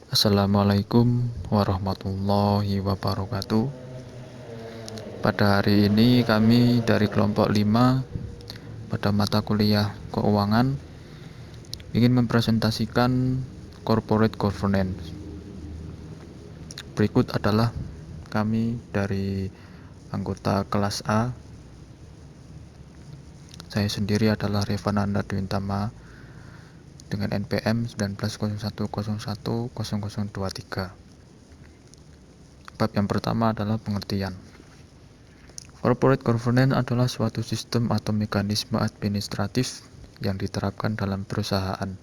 Assalamualaikum warahmatullahi wabarakatuh. Pada hari ini kami dari kelompok 5 pada mata kuliah keuangan ingin mempresentasikan corporate governance. Berikut adalah kami dari anggota kelas A. Saya sendiri adalah Revananda Dwintama dengan NPM 1901010023. Bab yang pertama adalah pengertian. Corporate governance adalah suatu sistem atau mekanisme administratif yang diterapkan dalam perusahaan,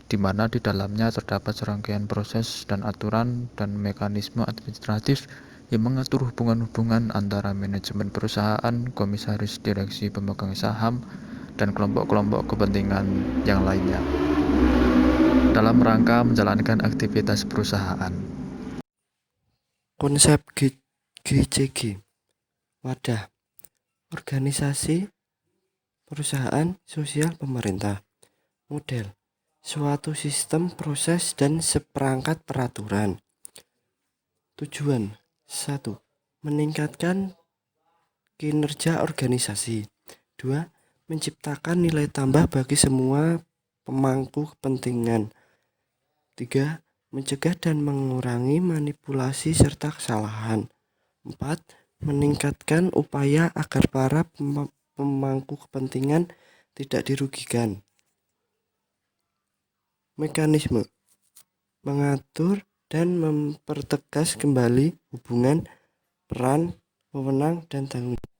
di mana di dalamnya terdapat serangkaian proses dan aturan dan mekanisme administratif yang mengatur hubungan-hubungan antara manajemen perusahaan, komisaris, direksi, pemegang saham, dan kelompok-kelompok kepentingan yang lainnya, dalam rangka menjalankan aktivitas perusahaan. Konsep GCG, wadah, organisasi, perusahaan, sosial, pemerintah. Model, suatu sistem, proses, dan seperangkat peraturan. Tujuan, 1. Meningkatkan kinerja organisasi. 2. Menciptakan nilai tambah bagi semua pemangku kepentingan. 3. Mencegah dan mengurangi manipulasi serta kesalahan. 4. Meningkatkan upaya agar para pemangku kepentingan tidak dirugikan. Mekanisme, mengatur dan mempertegas kembali hubungan, peran, wewenang, dan tanggung jawab.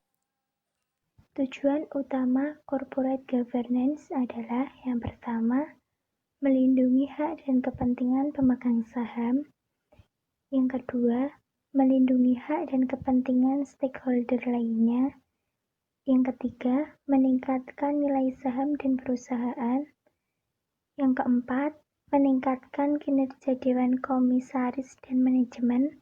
Tujuan utama corporate governance adalah yang pertama, melindungi hak dan kepentingan pemegang saham. Yang kedua, melindungi hak dan kepentingan stakeholder lainnya. Yang ketiga, meningkatkan nilai saham dan perusahaan. Yang keempat, meningkatkan kinerja Dewan Komisaris dan Manajemen.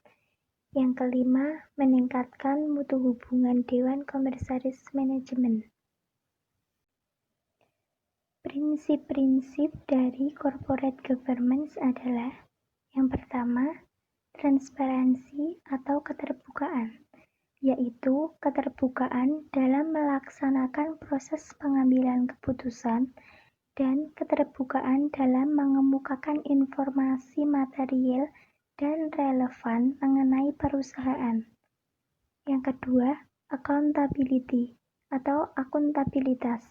Yang kelima, meningkatkan mutu hubungan Dewan Komisaris Manajemen. Prinsip-prinsip dari corporate governance adalah yang pertama, transparansi atau keterbukaan, yaitu keterbukaan dalam melaksanakan proses pengambilan keputusan dan keterbukaan dalam mengemukakan informasi material dan relevan mengenai perusahaan. Yang kedua, accountability atau akuntabilitas,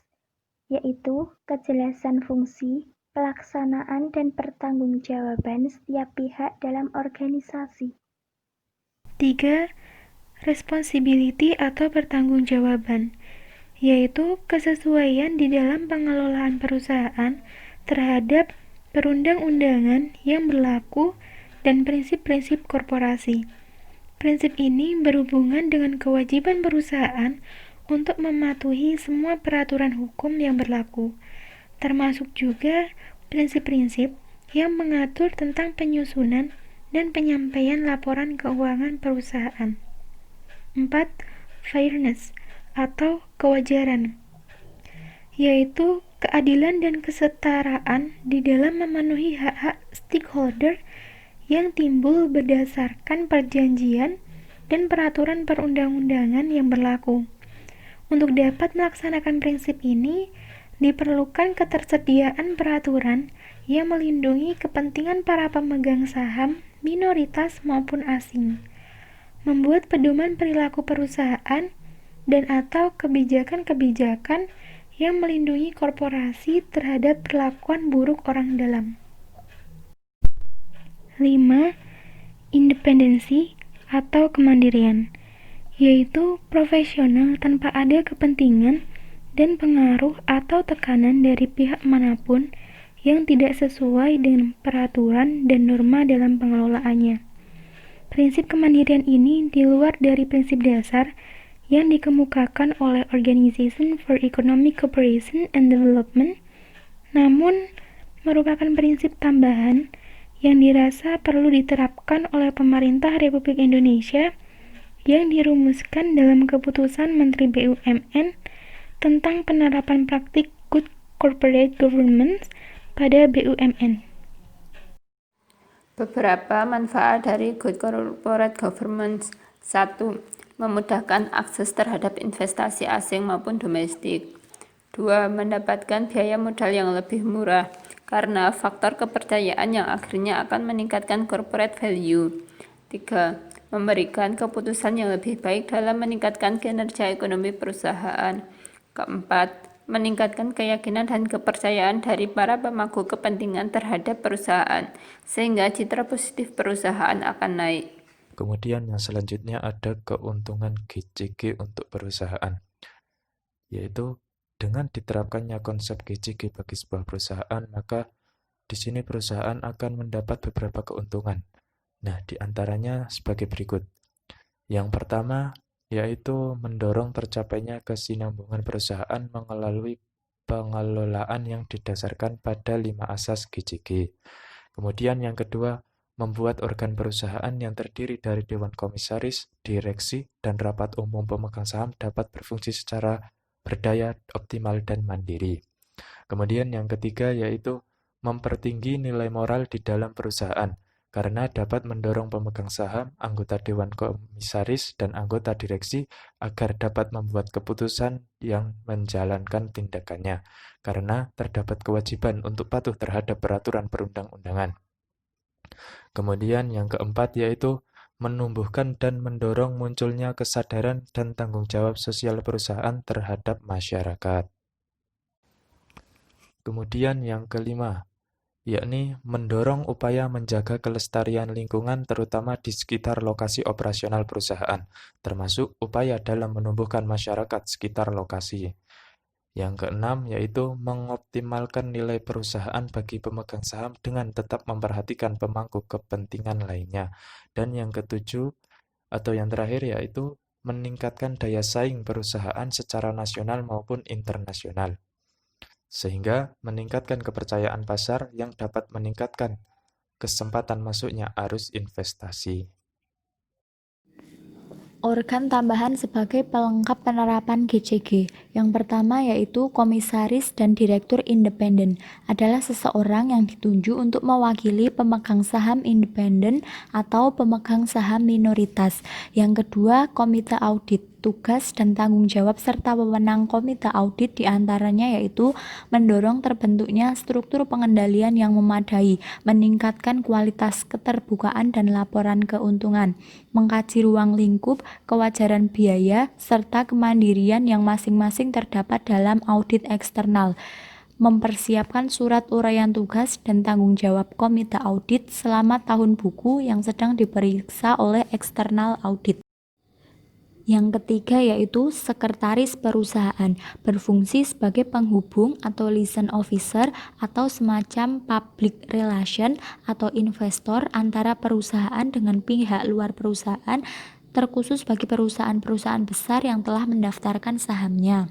yaitu kejelasan fungsi, pelaksanaan dan pertanggungjawaban setiap pihak dalam organisasi. 3. Responsibility atau pertanggungjawaban, yaitu kesesuaian di dalam pengelolaan perusahaan terhadap perundang-undangan yang berlaku dan prinsip-prinsip korporasi. Prinsip ini berhubungan dengan kewajiban perusahaan untuk mematuhi semua peraturan hukum yang berlaku, termasuk juga prinsip-prinsip yang mengatur tentang penyusunan dan penyampaian laporan keuangan perusahaan. 4. Fairness atau kewajaran, yaitu keadilan dan kesetaraan di dalam memenuhi hak-hak stakeholder yang timbul berdasarkan perjanjian dan peraturan perundang-undangan yang berlaku. Untuk dapat melaksanakan prinsip ini, diperlukan ketersediaan peraturan yang melindungi kepentingan para pemegang saham, minoritas maupun asing, membuat pedoman perilaku perusahaan dan atau kebijakan-kebijakan yang melindungi korporasi terhadap perlakuan buruk orang dalam. 5. Independensi atau kemandirian, yaitu profesional tanpa ada kepentingan dan pengaruh atau tekanan dari pihak manapun yang tidak sesuai dengan peraturan dan norma dalam pengelolaannya. Prinsip kemandirian ini di luar dari prinsip dasar yang dikemukakan oleh Organization for Economic Cooperation and Development, namun merupakan prinsip tambahan yang dirasa perlu diterapkan oleh pemerintah Republik Indonesia yang dirumuskan dalam keputusan Menteri BUMN tentang penerapan praktik Good Corporate Governance pada BUMN. Beberapa manfaat dari good corporate governance. 1. Memudahkan akses terhadap investasi asing maupun domestik. 2. Mendapatkan biaya modal yang lebih murah karena faktor kepercayaan yang akhirnya akan meningkatkan corporate value. 3. Memberikan keputusan yang lebih baik dalam meningkatkan kinerja ekonomi perusahaan. 4. Meningkatkan keyakinan dan kepercayaan dari para pemangku kepentingan terhadap perusahaan, sehingga citra positif perusahaan akan naik. Kemudian yang selanjutnya ada keuntungan GCG untuk perusahaan, yaitu dengan diterapkannya konsep GCG bagi sebuah perusahaan, maka di sini perusahaan akan mendapat beberapa keuntungan. Nah, di antaranya sebagai berikut. Yang pertama, yaitu mendorong tercapainya kesinambungan perusahaan melalui pengelolaan yang didasarkan pada 5 asas GCG. Kemudian yang kedua, membuat organ perusahaan yang terdiri dari dewan komisaris, direksi, dan rapat umum pemegang saham dapat berfungsi secara berdaya, optimal, dan mandiri. Kemudian yang ketiga yaitu mempertinggi nilai moral di dalam perusahaan, karena dapat mendorong pemegang saham, anggota dewan komisaris, dan anggota direksi agar dapat membuat keputusan yang menjalankan tindakannya, karena terdapat kewajiban untuk patuh terhadap peraturan perundang-undangan. Kemudian yang keempat yaitu menumbuhkan dan mendorong munculnya kesadaran dan tanggung jawab sosial perusahaan terhadap masyarakat. Kemudian yang kelima, yakni mendorong upaya menjaga kelestarian lingkungan terutama di sekitar lokasi operasional perusahaan, termasuk upaya dalam menumbuhkan masyarakat sekitar lokasi. Yang keenam yaitu mengoptimalkan nilai perusahaan bagi pemegang saham dengan tetap memperhatikan pemangku kepentingan lainnya. Dan yang ketujuh atau yang terakhir yaitu meningkatkan daya saing perusahaan secara nasional maupun internasional, sehingga meningkatkan kepercayaan pasar yang dapat meningkatkan kesempatan masuknya arus investasi. Organ tambahan sebagai pelengkap penerapan GCG. Yang pertama yaitu komisaris dan direktur independen adalah seseorang yang ditunjuk untuk mewakili pemegang saham independen atau pemegang saham minoritas. Yang kedua, komite audit. Tugas dan tanggung jawab serta wewenang komite audit diantaranya yaitu mendorong terbentuknya struktur pengendalian yang memadai, meningkatkan kualitas keterbukaan dan laporan keuntungan, mengkaji ruang lingkup, kewajaran biaya, serta kemandirian yang masing-masing terdapat dalam audit eksternal, mempersiapkan surat uraian tugas dan tanggung jawab komite audit selama tahun buku yang sedang diperiksa oleh eksternal audit. Yang ketiga yaitu sekretaris perusahaan, berfungsi sebagai penghubung atau liaison officer atau semacam public relation atau investor antara perusahaan dengan pihak luar perusahaan, terkhusus bagi perusahaan-perusahaan besar yang telah mendaftarkan sahamnya.